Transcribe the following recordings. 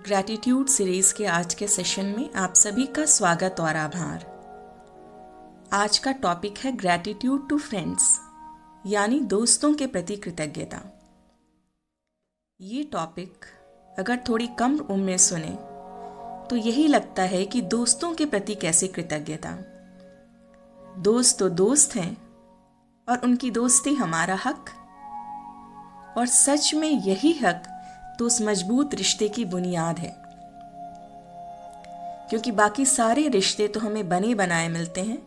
Gratitude series के आज के सेशन में आप सभी का स्वागत और आभार। आज का टॉपिक है ग्रैटिट्यूड टू फ्रेंड्स, यानी दोस्तों के प्रति कृतज्ञता। ये टॉपिक अगर थोड़ी कम उम्र में सुने तो यही लगता है कि दोस्तों के प्रति कैसी कृतज्ञता। दोस्त तो दोस्त हैं और उनकी दोस्ती हमारा हक, और सच में यही हक तो उस मजबूत रिश्ते की बुनियाद है, क्योंकि बाकी सारे रिश्ते तो हमें बने बनाए मिलते हैं।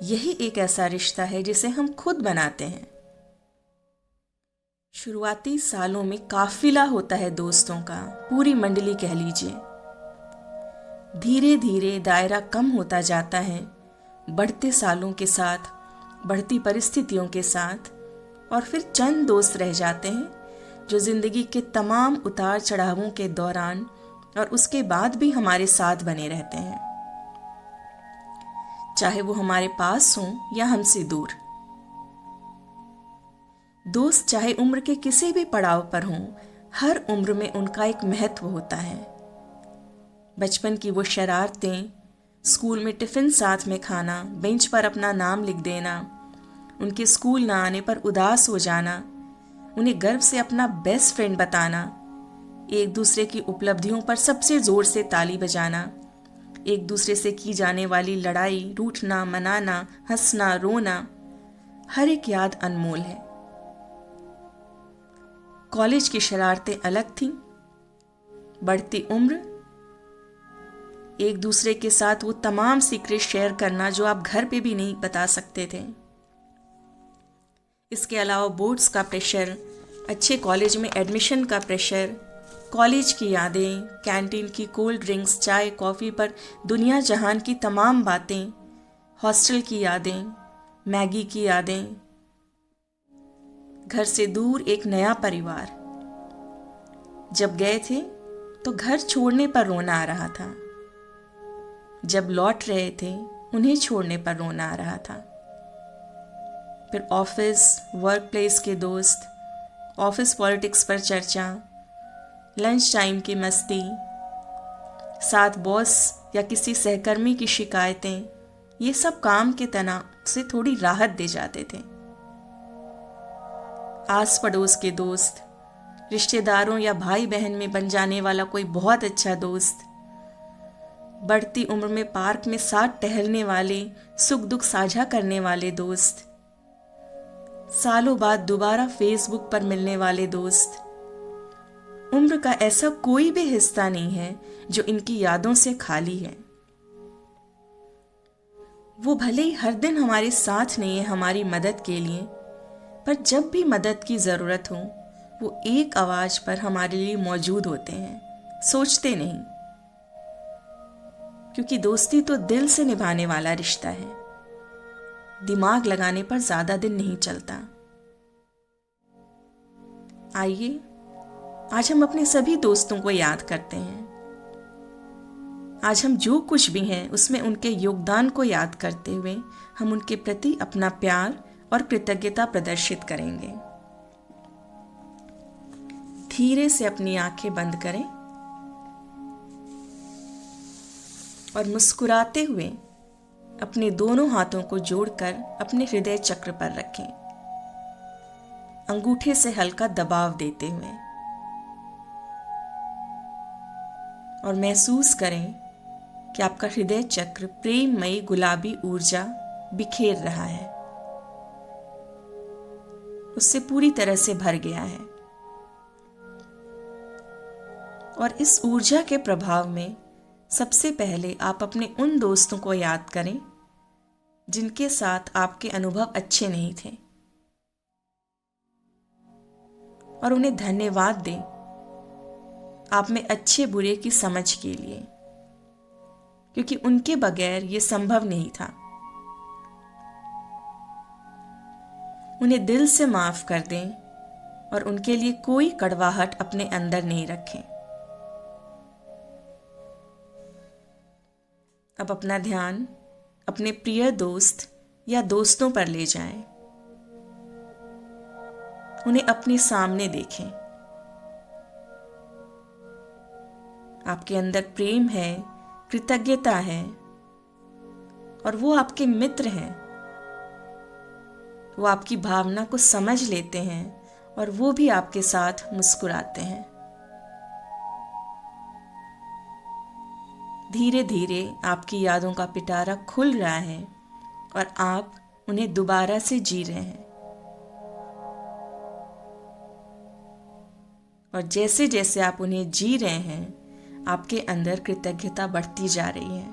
यही एक ऐसा रिश्ता है जिसे हम खुद बनाते हैं। शुरुआती सालों में काफिला होता है दोस्तों का, पूरी मंडली कह लीजिए। धीरे धीरे दायरा कम होता जाता है, बढ़ते सालों के साथ, बढ़ती परिस्थितियों के साथ, और फिर चंद दोस्त रह जाते हैं जो जिंदगी के तमाम उतार चढ़ावों के दौरान और उसके बाद भी हमारे साथ बने रहते हैं, चाहे वो हमारे पास हों या हमसे दूर। दोस्त चाहे उम्र के किसी भी पड़ाव पर हों, हर उम्र में उनका एक महत्व होता है। बचपन की वो शरारतें, स्कूल में टिफिन साथ में खाना, बेंच पर अपना नाम लिख देना, उनके स्कूल ना आने पर उदास हो जाना, उन्हें गर्व से अपना बेस्ट फ्रेंड बताना, एक दूसरे की उपलब्धियों पर सबसे जोर से ताली बजाना, एक दूसरे से की जाने वाली लड़ाई, रूठना, मनाना, हंसना, रोना, हर एक याद अनमोल है। कॉलेज की शरारतें अलग थीं। बढ़ती उम्र, एक दूसरे के साथ वो तमाम सीक्रेट शेयर करना जो आप घर पे भी नहीं बता सकते थे। इसके अलावा बोर्ड्स का प्रेशर, अच्छे कॉलेज में एडमिशन का प्रेशर, कॉलेज की यादें, कैंटीन की कोल्ड ड्रिंक्स, चाय कॉफ़ी पर दुनिया जहान की तमाम बातें, हॉस्टल की यादें, मैगी की यादें, घर से दूर एक नया परिवार। जब गए थे तो घर छोड़ने पर रोना आ रहा था, जब लौट रहे थे उन्हें छोड़ने पर रोना आ रहा था। फिर ऑफिस, वर्क प्लेस के दोस्त, ऑफिस पॉलिटिक्स पर चर्चा, लंच टाइम की मस्ती, साथ बॉस या किसी सहकर्मी की शिकायतें, ये सब काम के तनाव से थोड़ी राहत दे जाते थे। आस पड़ोस के दोस्त, रिश्तेदारों या भाई बहन में बन जाने वाला कोई बहुत अच्छा दोस्त, बढ़ती उम्र में पार्क में साथ टहलने वाले, सुख दुख साझा करने वाले दोस्त, सालों बाद दोबारा फेसबुक पर मिलने वाले दोस्त। उम्र का ऐसा कोई भी हिस्सा नहीं है जो इनकी यादों से खाली है। वो भले ही हर दिन हमारे साथ नहीं है हमारी मदद के लिए, पर जब भी मदद की जरूरत हो वो एक आवाज पर हमारे लिए मौजूद होते हैं, सोचते नहीं। क्योंकि दोस्ती तो दिल से निभाने वाला रिश्ता है, दिमाग लगाने पर ज्यादा दिन नहीं चलता। आइए आज हम अपने सभी दोस्तों को याद करते हैं। आज हम जो कुछ भी हैं उसमें उनके योगदान को याद करते हुए हम उनके प्रति अपना प्यार और कृतज्ञता प्रदर्शित करेंगे। धीरे से अपनी आंखें बंद करें और मुस्कुराते हुए अपने दोनों हाथों को जोड़कर अपने हृदय चक्र पर रखें, अंगूठे से हल्का दबाव देते हुए, और महसूस करें कि आपका हृदय चक्र प्रेममयी गुलाबी ऊर्जा बिखेर रहा है, उससे पूरी तरह से भर गया है। और इस ऊर्जा के प्रभाव में सबसे पहले आप अपने उन दोस्तों को याद करें जिनके साथ आपके अनुभव अच्छे नहीं थे, और उन्हें धन्यवाद दें आप में अच्छे बुरे की समझ के लिए, क्योंकि उनके बगैर ये संभव नहीं था। उन्हें दिल से माफ कर दें और उनके लिए कोई कड़वाहट अपने अंदर नहीं रखें। अब अपना ध्यान अपने प्रिय दोस्त या दोस्तों पर ले जाएं। उन्हें अपने सामने देखें। आपके अंदर प्रेम है, कृतज्ञता है, और वो आपके मित्र हैं। वो आपकी भावना को समझ लेते हैं और वो भी आपके साथ मुस्कुराते हैं। धीरे धीरे आपकी यादों का पिटारा खुल रहा है और आप उन्हें दोबारा से जी रहे हैं। और जैसे जैसे आप उन्हें जी रहे हैं, आपके अंदर कृतज्ञता बढ़ती जा रही है।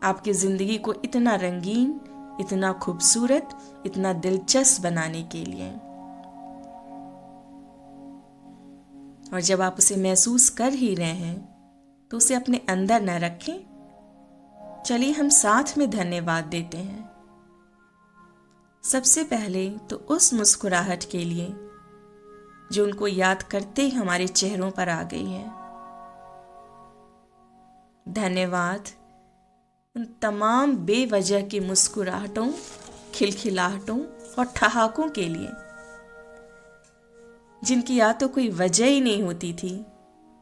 आपकी जिंदगी को इतना रंगीन, इतना खूबसूरत, इतना दिलचस्प बनाने के लिए। और जब आप उसे महसूस कर ही रहे हैं तो उसे अपने अंदर न रखें। चलिए हम साथ में धन्यवाद देते हैं। सबसे पहले तो उस मुस्कुराहट के लिए जो उनको याद करते ही हमारे चेहरों पर आ गई है। धन्यवाद उन तमाम बेवजह की मुस्कुराहटों, खिलखिलाहटों और ठहाकों के लिए, जिनकी या तो कोई वजह ही नहीं होती थी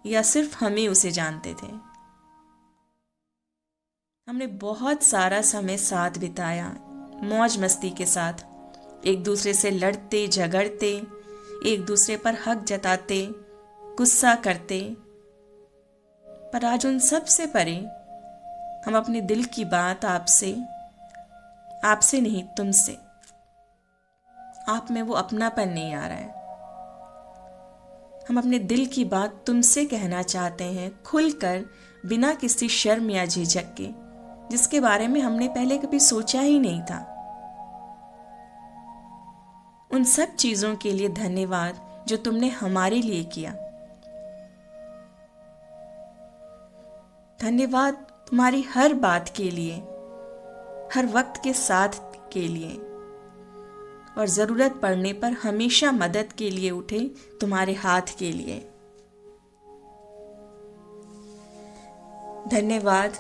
या सिर्फ हम ही उसे जानते थे। हमने बहुत सारा समय साथ बिताया, मौज मस्ती के साथ, एक दूसरे से लड़ते झगड़ते, एक दूसरे पर हक जताते, गुस्सा करते। पर आज उन सब से परे हम अपने दिल की बात आपसे नहीं, तुमसे, आप में वो अपनापन नहीं आ रहा है। हम अपने दिल की बात तुमसे कहना चाहते हैं, खुलकर, बिना किसी शर्म या झिझक के, जिसके बारे में हमने पहले कभी सोचा ही नहीं था। उन सब चीजों के लिए धन्यवाद जो तुमने हमारे लिए किया। धन्यवाद तुम्हारी हर बात के लिए, हर वक्त के साथ के लिए, और जरूरत पड़ने पर हमेशा मदद के लिए उठे तुम्हारे हाथ के लिए। धन्यवाद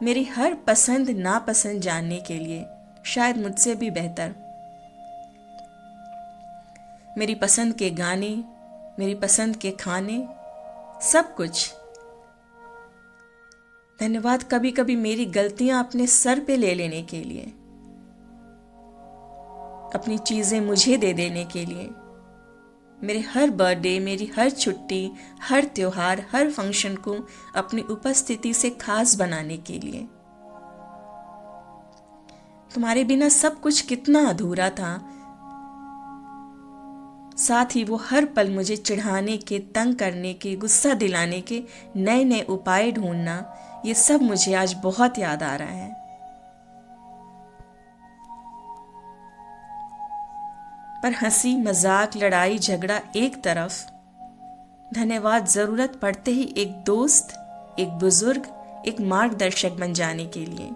मेरी हर पसंद नापसंद जानने के लिए, शायद मुझसे भी बेहतर। मेरी पसंद के गाने, मेरी पसंद के खाने, सब कुछ। धन्यवाद कभी कभी मेरी गलतियां अपने सर पे ले लेने के लिए, अपनी चीजें मुझे दे देने के लिए, मेरे हर बर्थडे, मेरी हर छुट्टी, हर त्योहार, हर फंक्शन को अपनी उपस्थिति से खास बनाने के लिए। तुम्हारे बिना सब कुछ कितना अधूरा था। साथ ही वो हर पल मुझे चिढ़ाने के, तंग करने के, गुस्सा दिलाने के नए नए उपाय ढूंढना, ये सब मुझे आज बहुत याद आ रहा है। पर हंसी मजाक, लड़ाई झगड़ा एक तरफ, धन्यवाद जरूरत पड़ते ही एक दोस्त, एक बुजुर्ग, एक मार्गदर्शक बन जाने के लिए।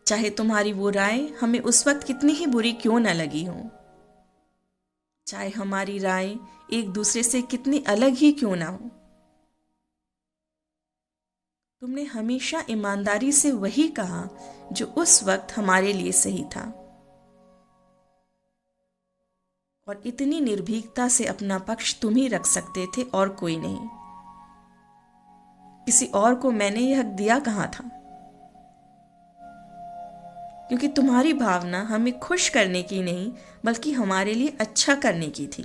चाहे तुम्हारी वो राय हमें उस वक्त कितनी ही बुरी क्यों न लगी हो, चाहे हमारी राय एक दूसरे से कितनी अलग ही क्यों ना हो, तुमने हमेशा ईमानदारी से वही कहा जो उस वक्त हमारे लिए सही था। और इतनी निर्भीकता से अपना पक्ष तुम ही रख सकते थे और कोई नहीं। किसी और को मैंने यह हक दिया कहाँ था? क्योंकि तुम्हारी भावना हमें खुश करने की नहीं, बल्कि हमारे लिए अच्छा करने की थी।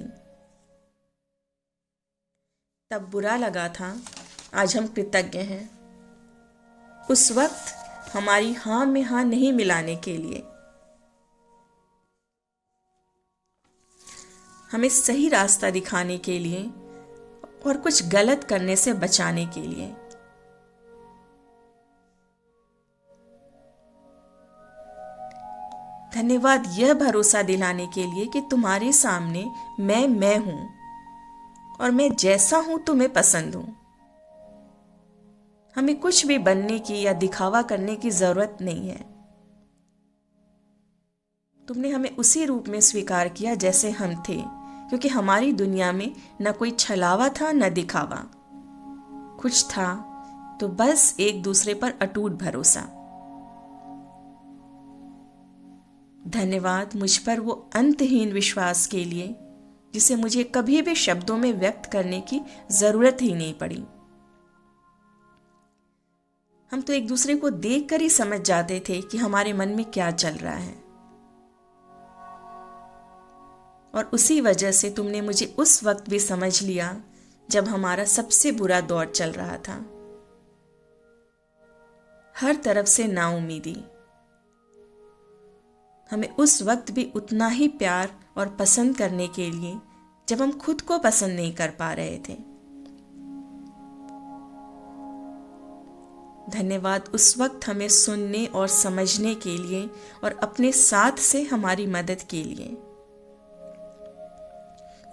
तब बुरा लगा था, आज हम कृतज्ञ हैं। उस वक्त हमारी हाँ में हाँ नहीं मिलाने के लिए, हमें सही रास्ता दिखाने के लिए और कुछ गलत करने से बचाने के लिए। धन्यवाद यह भरोसा दिलाने के लिए कि तुम्हारे सामने मैं हूं और मैं जैसा हूं तुम्हें पसंद हूं। हमें कुछ भी बनने की या दिखावा करने की जरूरत नहीं है। तुमने हमें उसी रूप में स्वीकार किया जैसे हम थे, क्योंकि हमारी दुनिया में न कोई छलावा था न दिखावा। कुछ था तो बस एक दूसरे पर अटूट भरोसा। धन्यवाद मुझ पर वो अंतहीन विश्वास के लिए जिसे मुझे कभी भी शब्दों में व्यक्त करने की जरूरत ही नहीं पड़ी। हम तो एक दूसरे को देखकर ही समझ जाते थे कि हमारे मन में क्या चल रहा है। और उसी वजह से तुमने मुझे उस वक्त भी समझ लिया जब हमारा सबसे बुरा दौर चल रहा था। हर तरफ से नाउम्मीदी। हमें उस वक्त भी उतना ही प्यार और पसंद करने के लिए जब हम खुद को पसंद नहीं कर पा रहे थे। धन्यवाद उस वक्त हमें सुनने और समझने के लिए और अपने साथ से हमारी मदद के लिए।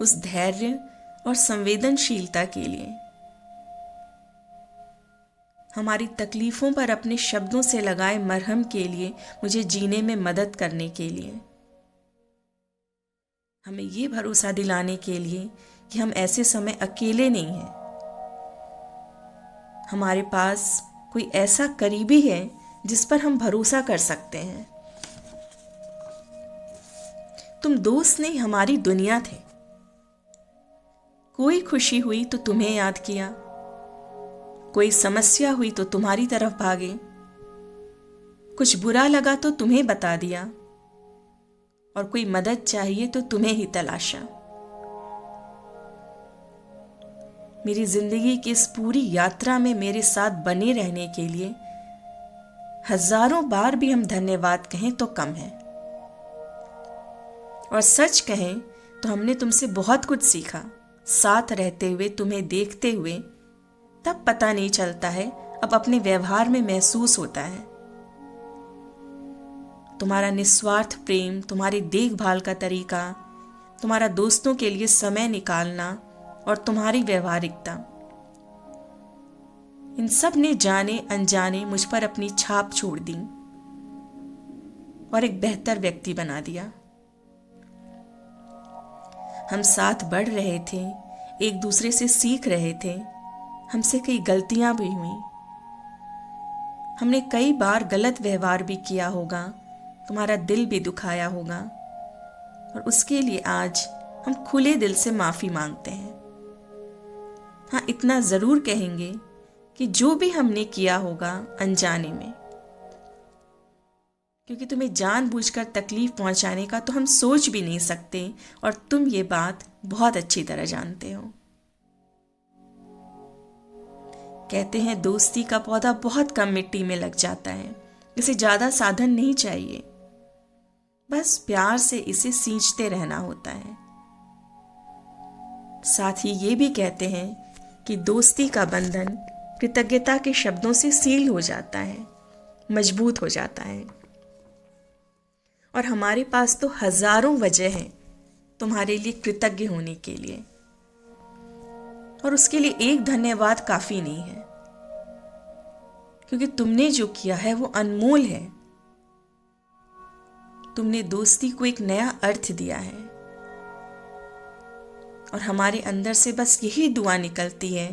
उस धैर्य और संवेदनशीलता के लिए। हमारी तकलीफों पर अपने शब्दों से लगाए मरहम के लिए, मुझे जीने में मदद करने के लिए। हमें ये भरोसा दिलाने के लिए कि हम ऐसे समय अकेले नहीं हैं। हमारे पास कोई ऐसा करीबी है जिस पर हम भरोसा कर सकते हैं। तुम दोस्त नहीं, हमारी दुनिया थे। कोई खुशी हुई तो तुम्हें याद किया, कोई समस्या हुई तो तुम्हारी तरफ भागे, कुछ बुरा लगा तो तुम्हें बता दिया, और कोई मदद चाहिए तो तुम्हें ही तलाशा। मेरी जिंदगी की इस पूरी यात्रा में मेरे साथ बने रहने के लिए हजारों बार भी हम धन्यवाद कहें तो कम है। और सच कहें तो हमने तुमसे बहुत कुछ सीखा। साथ रहते हुए, तुम्हें देखते हुए तब पता नहीं चलता है, अब अपने व्यवहार में महसूस होता है। तुम्हारा निस्वार्थ प्रेम, तुम्हारी देखभाल का तरीका, तुम्हारा दोस्तों के लिए समय निकालना और तुम्हारी व्यवहारिकता, इन सब ने जाने अनजाने मुझ पर अपनी छाप छोड़ दी और एक बेहतर व्यक्ति बना दिया। हम साथ बढ़ रहे थे, एक दूसरे से सीख रहे थे। हमसे कई गलतियां भी हुई। हमने कई बार गलत व्यवहार भी किया होगा, तुम्हारा दिल भी दुखाया होगा, और उसके लिए आज हम खुले दिल से माफी मांगते हैं। हाँ, इतना जरूर कहेंगे कि जो भी हमने किया होगा अनजाने में, क्योंकि तुम्हें जानबूझकर तकलीफ पहुंचाने का तो हम सोच भी नहीं सकते, और तुम ये बात बहुत अच्छी तरह जानते हो। कहते हैं दोस्ती का पौधा बहुत कम मिट्टी में लग जाता है, इसे ज्यादा साधन नहीं चाहिए, बस प्यार से इसे सींचते रहना होता है। साथ ही ये भी कहते हैं कि दोस्ती का बंधन कृतज्ञता के शब्दों से सील हो जाता है, मजबूत हो जाता है। और हमारे पास तो हजारों वजह हैं तुम्हारे लिए कृतज्ञ होने के लिए, और उसके लिए एक धन्यवाद काफी नहीं है, क्योंकि तुमने जो किया है वो अनमोल है। तुमने दोस्ती को एक नया अर्थ दिया है, और हमारे अंदर से बस यही दुआ निकलती है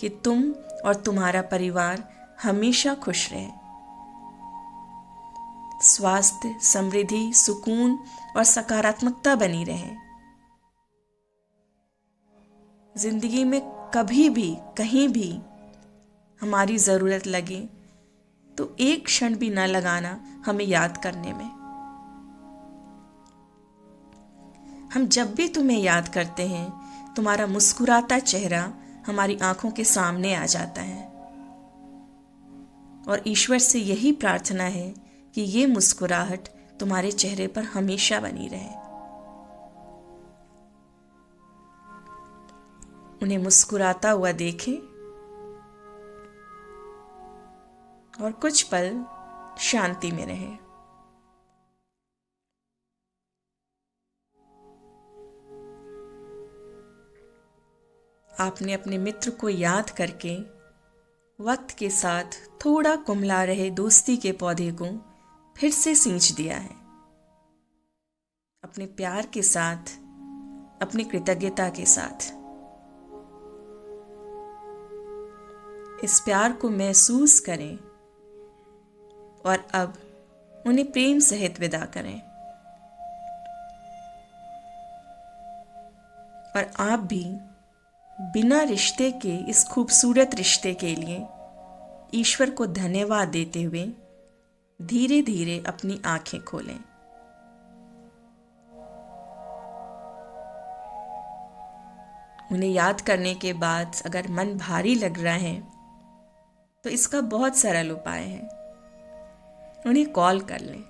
कि तुम और तुम्हारा परिवार हमेशा खुश रहे। स्वास्थ्य, समृद्धि, सुकून और सकारात्मकता बनी रहे। जिंदगी में कभी भी कहीं भी हमारी जरूरत लगे तो एक क्षण भी न लगाना हमें याद करने में। हम जब भी तुम्हें याद करते हैं, तुम्हारा मुस्कुराता चेहरा हमारी आंखों के सामने आ जाता है, और ईश्वर से यही प्रार्थना है कि ये मुस्कुराहट तुम्हारे चेहरे पर हमेशा बनी रहे। उन्हें मुस्कुराता हुआ देखें और कुछ पल शांति में रहें। आपने अपने मित्र को याद करके वक्त के साथ थोड़ा कुम्हला रहे दोस्ती के पौधे को फिर से सींच दिया है, अपने प्यार के साथ, अपनी कृतज्ञता के साथ। इस प्यार को महसूस करें और अब उन्हें प्रेम सहित विदा करें। और आप भी बिना रिश्ते के इस खूबसूरत रिश्ते के लिए ईश्वर को धन्यवाद देते हुए धीरे धीरे अपनी आंखें खोलें। उन्हें याद करने के बाद अगर मन भारी लग रहा है तो इसका बहुत सरल उपाय है, उन्हें कॉल कर लें।